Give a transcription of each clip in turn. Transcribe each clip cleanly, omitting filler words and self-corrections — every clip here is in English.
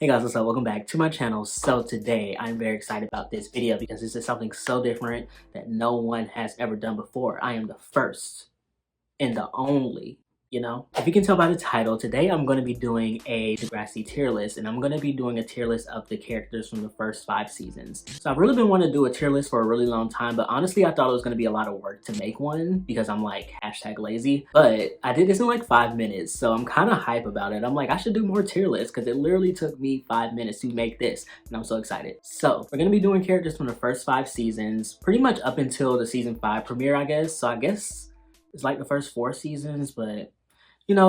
Hey guys, what's up? Welcome back to my channel. So today I'm very excited about this video because this is something so different that no one has ever done before. I am the first and the only, If you can tell by the title, today I'm going to be doing a Degrassi tier list, and I'm going to be doing a tier list of the characters from the first 5 seasons. So I've really been wanting to do a tier list for a really long time, but honestly I thought it was going to be a lot of work to make one because I'm like #lazy. But I did this in like 5 minutes, so I'm kind of hype about it. I'm like, I should do more tier lists because it literally took me 5 minutes to make this, and I'm so excited. So we're going to be doing characters from the first 5 seasons, pretty much up until the season 5 premiere, I guess. So I guess it's like the first 4 seasons, but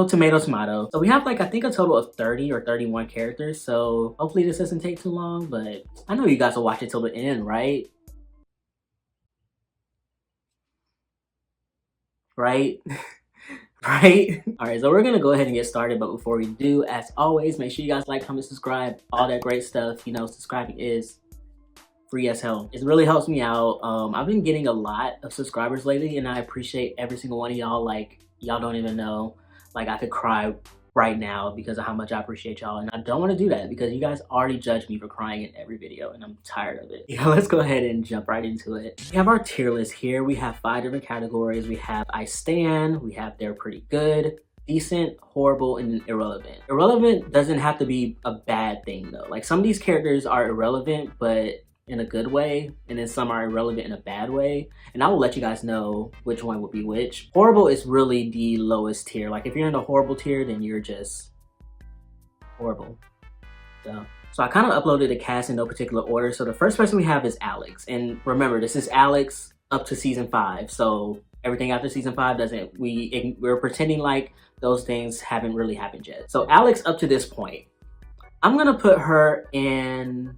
tomato, tomato. So we have like, I think a total of 30 or 31 characters. So hopefully this doesn't take too long, but I know you guys will watch it till the end, right? Right? Right? All right, so we're gonna go ahead and get started. But before we do, as always, make sure you guys like, comment, subscribe, all that great stuff. Subscribing is free as hell. It really helps me out. I've been getting a lot of subscribers lately, and I appreciate every single one of y'all. Like, y'all don't even know. Like, I could cry right now because of how much I appreciate y'all, and I don't want to do that because you guys already judge me for crying in every video, and I'm tired of it. Let's go ahead and jump right into it. We have our tier list here. We have 5 different categories. We have I stan, we have they're pretty good, decent, horrible, and irrelevant. Irrelevant doesn't have to be a bad thing though. Like, some of these characters are irrelevant, but in a good way, and then some are irrelevant in a bad way, and I will let you guys know which one would be which. Horrible is really the lowest tier. Like, if you're in the horrible tier, then you're just horrible. So I kind of uploaded the cast in no particular order. So the first person we have is Alex, and remember, this is Alex up to season 5, so everything after season 5 doesn't, we're pretending like those things haven't really happened yet. So Alex up to this point, I'm gonna put her in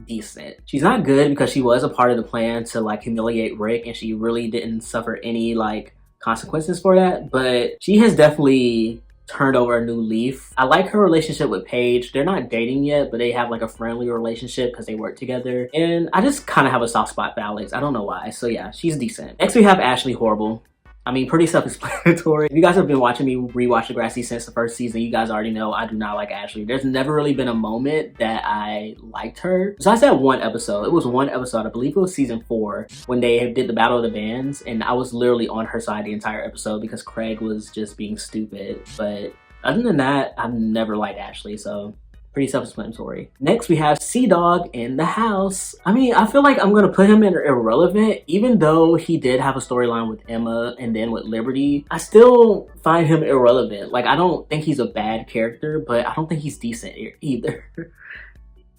decent. She's not good because she was a part of the plan to like humiliate Rick, and she really didn't suffer any like consequences for that, but she has definitely turned over a new leaf. I like her relationship with Paige. They're not dating yet, but they have like a friendly relationship because they work together, and I just kind of have a soft spot for Alex. I don't know why. So yeah, she's decent. Next we have Ashley. Horrible. I mean, pretty self-explanatory. If you guys have been watching me rewatch Degrassi since the first season, you guys already know I do not like Ashley. There's never really been a moment that I liked her. So I said one episode. It was one episode. I believe it was season 4 when they did the Battle of the Bands, and I was literally on her side the entire episode because Craig was just being stupid. But other than that, I've never liked Ashley, so pretty self-explanatory. Next, we have Sea-Dog in the house. I mean, I feel like I'm gonna put him in irrelevant, even though he did have a storyline with Emma and then with Liberty. I still find him irrelevant. Like, I don't think he's a bad character, but I don't think he's decent either.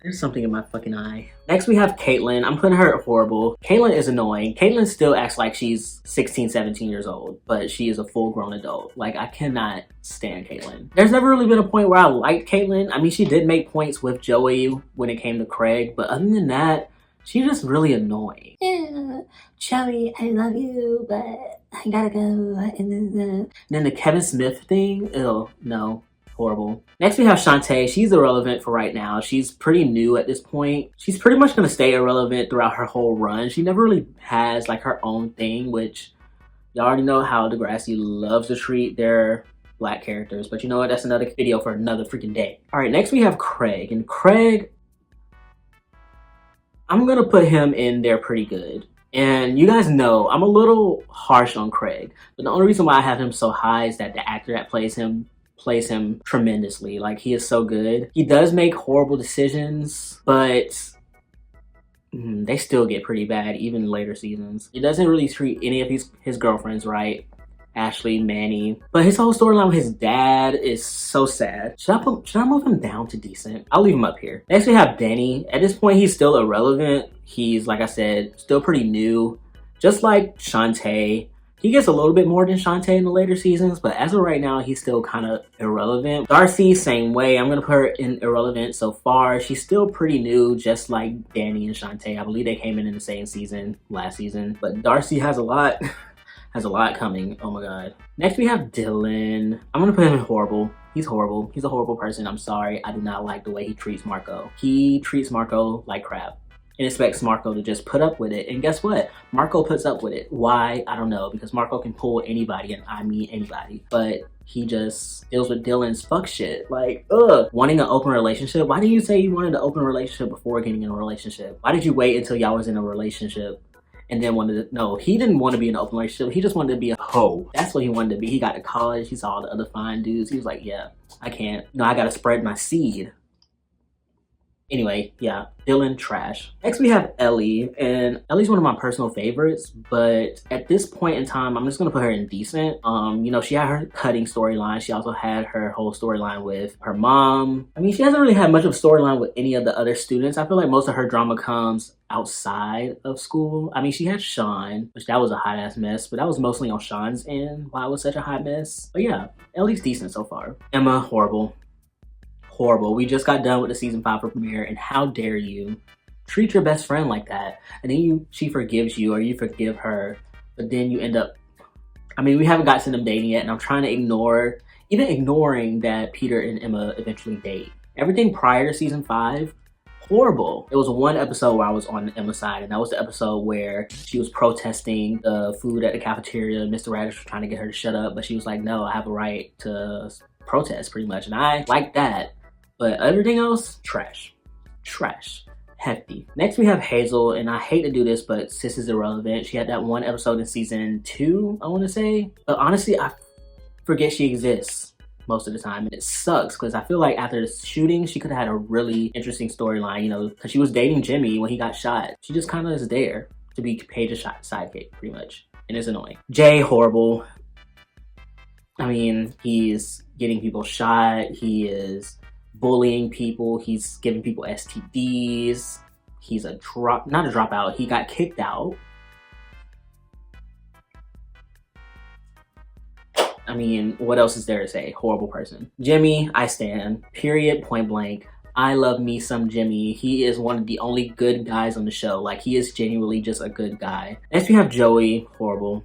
There's something in my fucking eye. Next, we have Caitlyn. I'm putting her at horrible. Caitlyn is annoying. Caitlyn still acts like she's 16, 17 years old, but she is a full-grown adult. Like, I cannot stand Caitlyn. There's never really been a point where I liked Caitlyn. I mean, she did make points with Joey when it came to Craig, but other than that, she's just really annoying. Yeah, Joey, I love you, but I gotta go. And then the Kevin Smith thing, ew, no. Horrible. Next we have Shantae. She's irrelevant for right now. She's pretty new at this point. She's pretty much going to stay irrelevant throughout her whole run. She never really has like her own thing, which y'all already know how Degrassi loves to treat their black characters. But you know what? That's another video for another freaking day. All right, next we have Craig. And Craig, I'm going to put him in there pretty good. And you guys know I'm a little harsh on Craig. But the only reason why I have him so high is that the actor that plays him tremendously. Like, he is so good. He does make horrible decisions, but they still get pretty bad even in later seasons. He doesn't really treat any of his girlfriends right. Ashley, Manny, but his whole storyline with his dad is so sad. Should I move him down to decent? I'll leave him up here. Next we have Danny. At this point, he's still irrelevant. He's, like I said, still pretty new, just like Shantae. He gets a little bit more than Shantae in the later seasons, but as of right now, he's still kind of irrelevant. Darcy, same way. I'm going to put her in irrelevant so far. She's still pretty new, just like Danny and Shantae. I believe they came in the same season, last season. But Darcy has a lot, coming. Oh my god. Next, we have Dylan. I'm going to put him in horrible. He's horrible. He's a horrible person. I'm sorry. I do not like the way he treats Marco. He treats Marco like crap. and expects Marco to just put up with it. And guess what? Marco puts up with it. Why? I don't know, because Marco can pull anybody, and I mean anybody. But he just deals with Dylan's fuck shit. Like, ugh. Wanting an open relationship? Why didn't you say you wanted an open relationship before getting in a relationship? Why did you wait until y'all was in a relationship and then wanted to? No, he didn't want to be in an open relationship. He just wanted to be a hoe. That's what he wanted to be. He got to college. He saw all the other fine dudes. He was like, yeah, I can't. No, I got to spread my seed. Anyway, yeah, Dylan, trash. Next we have Ellie, and Ellie's one of my personal favorites, but at this point in time, I'm just gonna put her in decent. You know, she had her cutting storyline. She also had her whole storyline with her mom. I mean, she hasn't really had much of a storyline with any of the other students. I feel like most of her drama comes outside of school. I mean, she had Sean, which that was a hot ass mess, but that was mostly on Sean's end why it was such a hot mess. But yeah, Ellie's decent so far. Emma, horrible. Horrible. We just got done with the season 5 premiere, and how dare you treat your best friend like that? And then she forgives you, or you forgive her, but then you end up, I mean, we haven't got to them dating yet, and I'm trying to even ignoring that Peter and Emma eventually date. Everything prior to season 5, horrible. There was one episode where I was on Emma's side, and that was the episode where she was protesting the food at the cafeteria. Mr. Radish was trying to get her to shut up, but she was like, no, I have a right to protest, pretty much. And I like that. But everything else, trash. Trash. Hefty. Next we have Hazel, and I hate to do this, but sis is irrelevant. She had that one episode in season 2, I want to say. But honestly, I forget she exists most of the time, and it sucks because I feel like after the shooting, she could have had a really interesting storyline, you know, because she was dating Jimmy when he got shot. She just kind of is there to be Paige's sidekick, pretty much, and it's annoying. Jay, horrible. I mean, he's getting people shot. He is bullying people. He's giving people STDs. He's not a dropout. He got kicked out. I mean, what else is there to say? Horrible person. Jimmy, I stand. Period. Point blank. I love me some Jimmy. He is one of the only good guys on the show. Like, he is genuinely just a good guy. Next we have Joey. Horrible.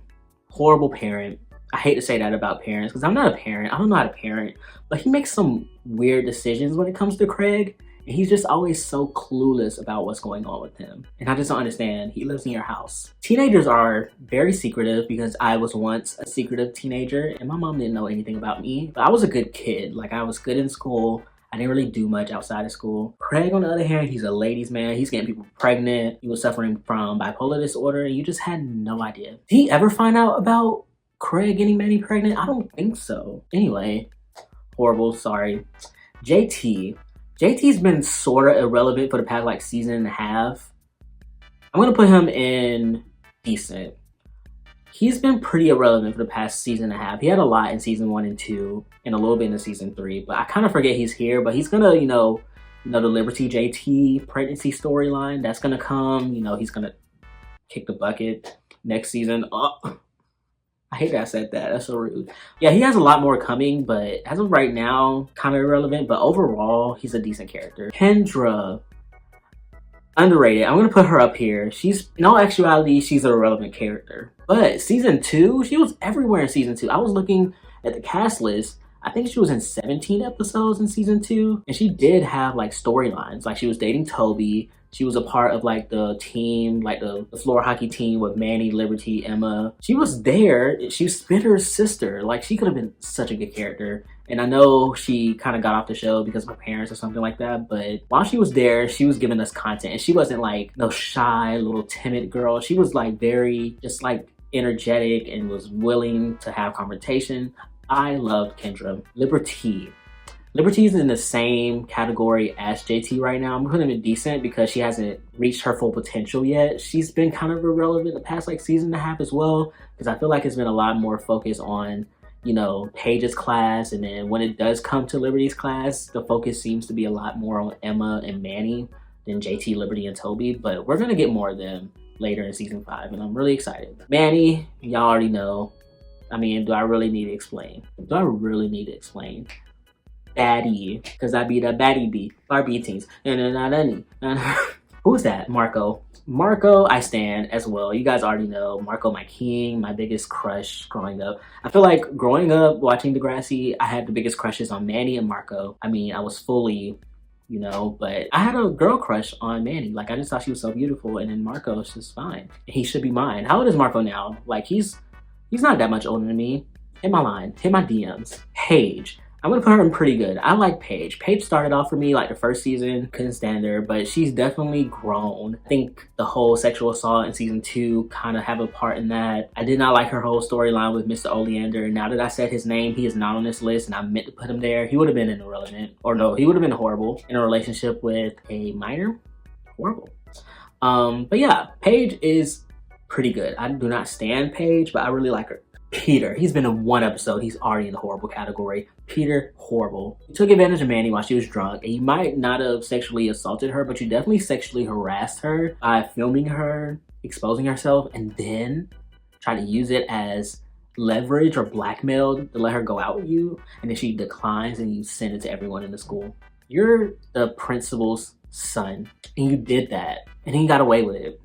Horrible parent. I hate to say that about parents because I'm not a parent. I don't know how to parent, but he makes some weird decisions when it comes to Craig, and he's just always so clueless about what's going on with him. And I just don't understand. He lives in your house. Teenagers are very secretive because I was once a secretive teenager, and my mom didn't know anything about me, but I was a good kid. Like, I was good in school. I didn't really do much outside of school. Craig, on the other hand, he's a ladies' man. He's getting people pregnant. He was suffering from bipolar disorder, and you just had no idea. Did he ever find out about Craig getting Manny pregnant? I don't think so. Anyway, horrible, sorry. JT's been sort of irrelevant for the past like season and a half. I'm gonna put him in decent. He's been pretty irrelevant for the past season and a half. He had a lot in season 1 and 2 and a little bit in season 3, but I kind of forget he's here. But he's gonna, you know, the Liberty JT pregnancy storyline that's gonna come. You know, he's gonna kick the bucket next season. Oh, I hate that I said that. That's so rude. Yeah, he has a lot more coming, but as of right now, kind of irrelevant. But overall, he's a decent character. Kendra, underrated. I'm gonna put her up here. She's, in all actuality, she's a relevant character. But season 2, she was everywhere in season 2. I was looking at the cast list. I think she was in 17 episodes in season 2, and she did have like storylines. Like, she was dating Toby. She was a part of like the team, like the floor hockey team with Manny, Liberty, Emma. She was there. She was Spitter's sister. Like, she could have been such a good character. And I know she kind of got off the show because of her parents or something like that. But while she was there, she was giving us content. And she wasn't like no shy, little timid girl. She was like very just like energetic and was willing to have conversation. I loved Kendra. Liberty's in the same category as JT right now. I'm putting her in decent because she hasn't reached her full potential yet. She's been kind of irrelevant the past like season and a half as well, because I feel like it's been a lot more focus on, you know, Paige's class, and then when it does come to Liberty's class, the focus seems to be a lot more on Emma and Manny than JT, Liberty, and Toby. But we're gonna get more of them later in season 5, and I'm really excited. Manny, y'all already know. I mean, do I really need to explain? Baddie, because I be the baddie bee. Barbie teens. Who's that? Marco. Marco, I stand as well. You guys already know. Marco, my king, my biggest crush growing up. I feel like growing up watching Degrassi, I had the biggest crushes on Manny and Marco. I mean, I was fully you know, but I had a girl crush on Manny. Like, I just thought she was so beautiful, and then Marco's just fine. He should be mine. How old is Marco now? Like, he's not that much older than me. Hit my line, hit my DMs. Paige. I'm gonna put her in pretty good. I like Paige. Paige started off for me like the first season, couldn't stand her, but she's definitely grown. I think the whole sexual assault in season 2 kind of have a part in that. I did not like her whole storyline with Mr. Oleander. Now that I said his name, he is not on this list and I meant to put him there. He would have been irrelevant, or no, he would have been horrible in a relationship with a minor. Horrible. But yeah, Paige is pretty good. I do not stand Paige, but I really like her. Peter, he's been in 1 episode. He's already in the horrible category. Peter, horrible. You took advantage of Manny while she was drunk, and you might not have sexually assaulted her, but you definitely sexually harassed her by filming her, exposing herself, and then try to use it as leverage or blackmail to let her go out with you, and then she declines and you send it to everyone in the school. You're the principal's son, and you did that, and he got away with it.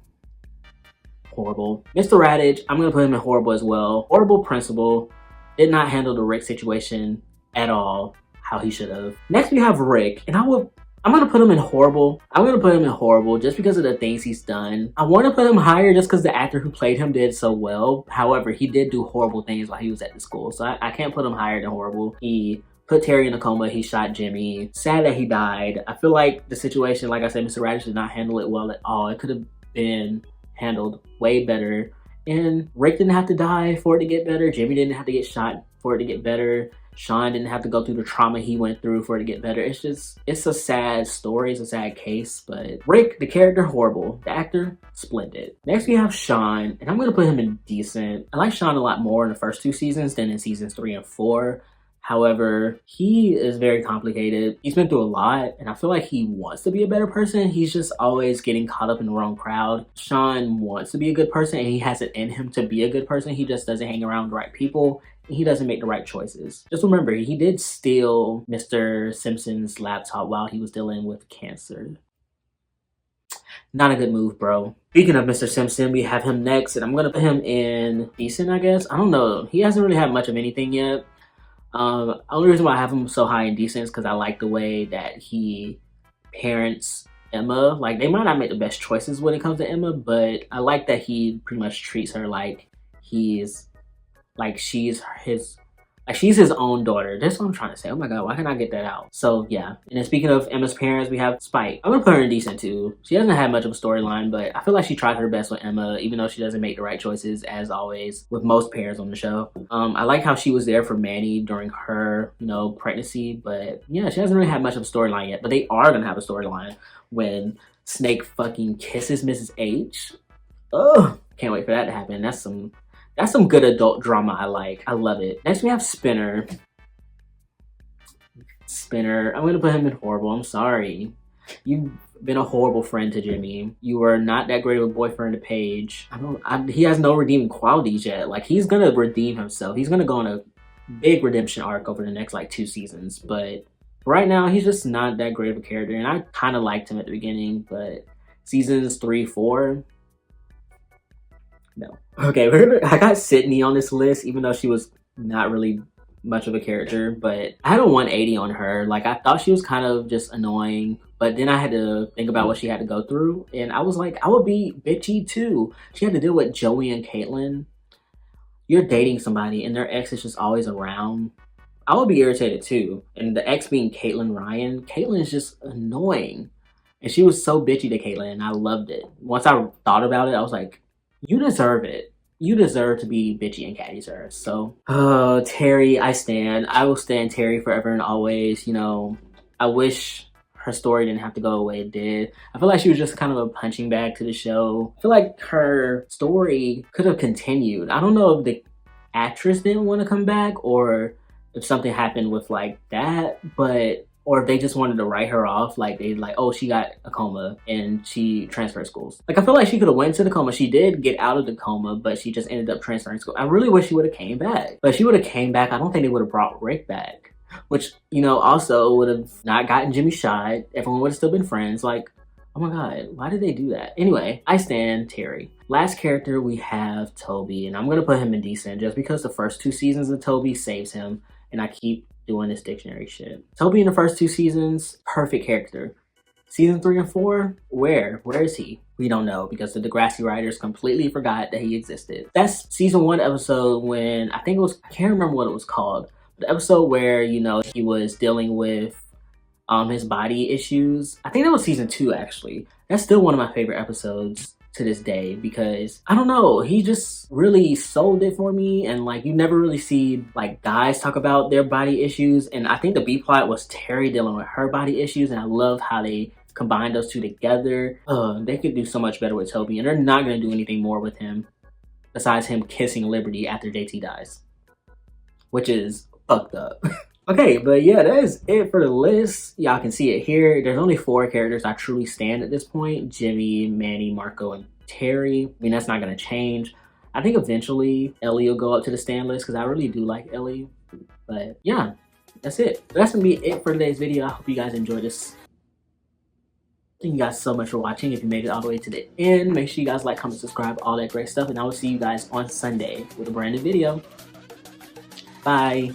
Horrible. Mr. Raditch, I'm gonna put him in horrible as well. Horrible principal, did not handle the Rick situation at all how he should have. Next we have Rick, and I'm gonna put him in horrible. I'm gonna put him in horrible just because of the things he's done. I want to put him higher just because the actor who played him did so well. However, he did do horrible things while he was at the school, so I can't put him higher than horrible. He put Terry in a coma, he shot Jimmy. Sad that he died. I feel like the situation, like I said, Mr. Raditch did not handle it well at all. It could have been handled way better, and Rick didn't have to die for it to get better. Jimmy didn't have to get shot for it to get better. Sean didn't have to go through the trauma he went through for it to get better. It's a sad story, it's a sad case, but Rick, the character, horrible. The actor, splendid. Next we have Sean, and I'm gonna put him in decent. I like Sean a lot more in the first 2 seasons than in seasons 3 and 4. However, he is very complicated. He's been through a lot, and I feel like he wants to be a better person. He's just always getting caught up in the wrong crowd. Sean wants to be a good person, and he has it in him to be a good person. He just doesn't hang around the right people, and he doesn't make the right choices. Just remember, he did steal Mr. Simpson's laptop while he was dealing with cancer. Not a good move, bro. Speaking of Mr. Simpson, we have him next, and I'm gonna put him in decent, I guess. I don't know. He hasn't really had much of anything yet. Only reason why I have him so high in decent is because I like the way that he parents Emma. Like, they might not make the best choices when it comes to Emma, but I like that he pretty much treats her like she's his own daughter. That's what I'm trying to say. Oh my god, why can't I get that out? So yeah. And then speaking of Emma's parents, we have Spike. I'm gonna put her in decent too. She hasn't had much of a storyline, but I feel like she tried her best with Emma, even though she doesn't make the right choices, as always, with most parents on the show. I like how she was there for Manny during her, pregnancy, but yeah, she hasn't really had much of a storyline yet. But they are gonna have a storyline when Snake fucking kisses Mrs. H. Ugh, can't wait for that to happen. That's some good adult drama I like. I love it. Next we have Spinner. Spinner, I'm gonna put him in horrible. I'm sorry. You've been a horrible friend to Jimmy. You were not that great of a boyfriend to Paige. He has no redeeming qualities yet. Like, he's gonna redeem himself. He's gonna go on a big redemption arc over the next 2 seasons. But right now, he's just not that great of a character. And I kind of liked him at the beginning, but seasons 3, 4, no. Okay, I got Sydney on this list, even though she was not really much of a character, but I had a 180 on her. Like, I thought she was kind of just annoying, but then I had to think about what she had to go through, and I was like, I would be bitchy too. She had to deal with Joey and Caitlin. You're dating somebody, and their ex is just always around. I would be irritated too. And the ex being Caitlin Ryan. Caitlin is just annoying, and she was so bitchy to Caitlin, and I loved it. Once I thought about it, I was like, you deserve it. You deserve to be bitchy and catty's her. So, Terry, I will stand Terry forever and always. I wish her story didn't have to go away. It did. I feel like she was just kind of a punching bag to the show. I feel like her story could have continued. I don't know if the actress didn't want to come back or if something happened with that, or if they just wanted to write her off, oh, she got a coma and she transferred schools. I feel like she could have went to the coma. She did get out of the coma, but she just ended up transferring school. I really wish she would have came back. But if she would have came back, I don't think they would have brought Rick back, which, also would have not gotten Jimmy shot. Everyone would have still been friends. Oh my god, why did they do that? Anyway, I stand Terry. Last character, we have Toby, and I'm gonna put him in decent just because the first 2 seasons of Toby saves him, and I keep doing this dictionary shit. Toby in the first 2 seasons, perfect character. Season 3 and 4, where is he? We don't know, because the Degrassi writers completely forgot that he existed. That's season 1 episode when, I think it was, I can't remember what it was called. The episode where, you know, he was dealing with his body issues. I think that was season 2 actually. That's still one of my favorite episodes to this day, because I don't know, he just really sold it for me. And like, you never really see like guys talk about their body issues, and I think the B plot was Terry dealing with her body issues, and I love how they combine those two together. They could do so much better with Toby, and they're not going to do anything more with him besides him kissing Liberty after JT dies, which is fucked up. Okay, but yeah, that is it for the list. Y'all can see it here. There's only 4 characters I truly stand at this point: Jimmy, Manny, Marco, and Terry. I mean, that's not gonna change. I think eventually Ellie will go up to the stand list, because I really do like Ellie. But yeah, that's it. That's gonna be it for today's video. I hope you guys enjoyed this. Thank you guys so much for watching. If you made it all the way to the end, make sure you guys like, comment, subscribe, all that great stuff. And I will see you guys on Sunday with a brand new video. Bye.